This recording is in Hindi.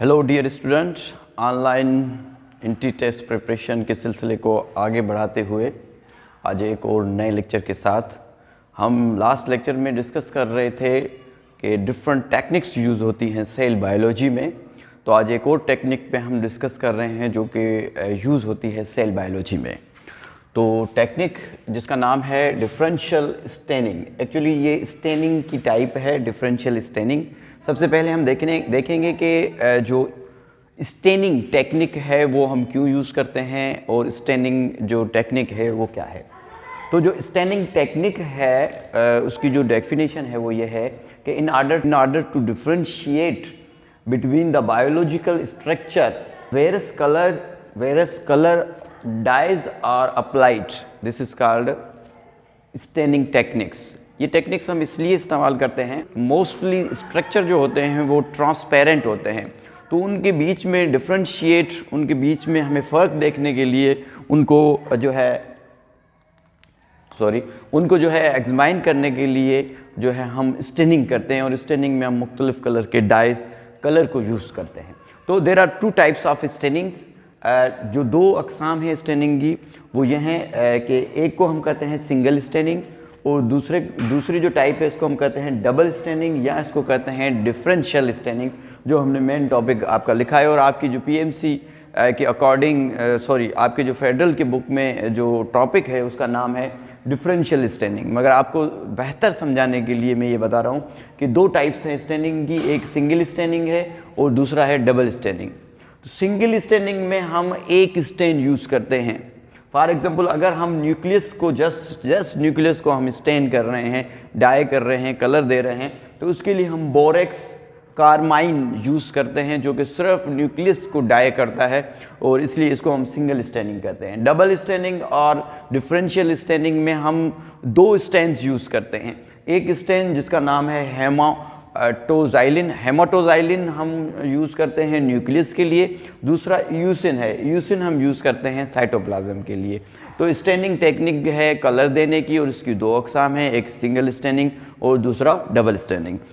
Hello dear students, online entry test preparation के सिलसिले को आगे बढ़ाते हुए आज एक और नए लेक्चर के साथ हम लास्ट लेक्चर में डिस्कस कर रहे थे कि डिफरेंट टेक्निक्स यूज़ होती हैं सेल बायोलॉजी में। तो आज एक और टेक्निक पे हम डिस्कस कर रहे हैं जो कि यूज़ होती है सेल बायोलॉजी में। तो टेक्निक जिसका नाम है डिफरेंशियल स्टेनिंग। एक्चुअली ये स्टेनिंग की टाइप है, डिफरेंशियल स्टेनिंग। सबसे पहले हम देखेंगे कि जो स्टेनिंग टेक्निक है वो हम क्यों यूज़ करते हैं और स्टेनिंग जो टेक्निक है वो क्या है। तो जो स्टेनिंग टेक्निक है उसकी जो डेफिनेशन है वो ये है कि in order to differentiate between the biological structure various colour dyes are applied, this is called staining techniques। ये टेक्निक्स हम इसलिए इस्तेमाल करते हैं, मोस्टली स्ट्रक्चर जो होते हैं वो ट्रांसपेरेंट होते हैं, तो उनके बीच में डिफरेंशिएट, उनके बीच में हमें फ़र्क देखने के लिए उनको जो है एग्जामाइन करने के लिए जो है हम स्टेनिंग करते हैं। और स्टेनिंग में हम मुख्तलिफ़ कलर के डाइज कलर को यूज़ करते हैं। तो there are two types of stainings. जो दो अक़साम हैं स्टेनिंग की वो ये हैं कि एक को हम कहते हैं सिंगल स्टेनिंग और दूसरी जो टाइप है इसको हम कहते हैं डबल स्टेनिंग या इसको कहते हैं डिफरेंशियल स्टेनिंग, जो हमने मेन टॉपिक आपका लिखा है। और आपकी जो पीएमसी के अकॉर्डिंग आपके जो फेडरल के बुक में जो टॉपिक है उसका नाम है डिफरेंशियल स्टेनिंग। मगर आपको बेहतर समझाने के लिए मैं ये बता रहा हूँ कि दो टाइप्स हैं स्टेनिंग की, एक सिंगल स्टेनिंग है और दूसरा है डबल स्टेनिंग। तो सिंगल स्टेनिंग में हम एक स्टेन यूज़ करते हैं। फॉर एग्जांपल अगर हम न्यूक्लियस को जस्ट न्यूक्लियस को हम स्टेन कर रहे हैं, डाई कर रहे हैं, कलर दे रहे हैं, तो उसके लिए हम बोरेक्स कार्माइन यूज़ करते हैं जो कि सिर्फ न्यूक्लियस को डाई करता है, और इसलिए इसको हम सिंगल स्टेनिंग कहते हैं। डबल स्टेनिंग और डिफरेंशियल स्टेनिंग में हम दो स्टेन्स यूज़ करते हैं। एक स्टेन जिसका नाम है हेमाटोजाइलिन हम यूज़ करते हैं न्यूक्लियस के लिए, दूसरा यूसिन हम यूज़ करते हैं साइटोप्लाज्म के लिए। तो स्टेनिंग टेक्निक है कलर देने की और इसकी दो अक़साम हैं, एक सिंगल स्टेनिंग और दूसरा डबल स्टेनिंग।